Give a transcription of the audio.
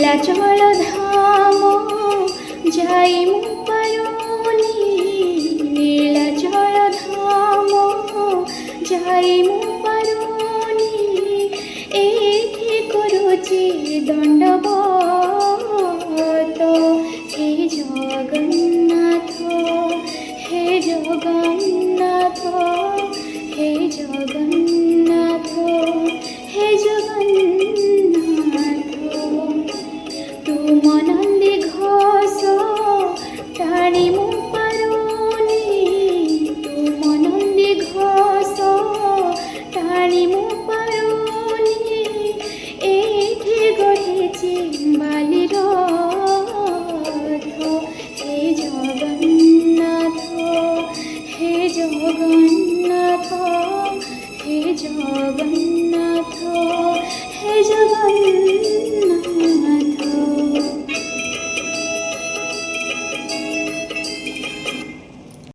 নীলাচল ধাম যাই মু পারুনি, নীলাচল ধাম যাই মু পারুনি, এইঠি করুচি দণ্ডবত। হে জগন্নাথ, হে জগন্নাথ, হে জগন্নাথ, হে জগন্নাথ। তুম নন্দী ঘোষ টাণি মু পারুনি, তুম নন্দী ঘোষ টাণি মু পারুনি, এইঠি গড়িছি বালির রথ। হে জগন্নাথ, হে জগন্নাথ, হে জগন্নাথ।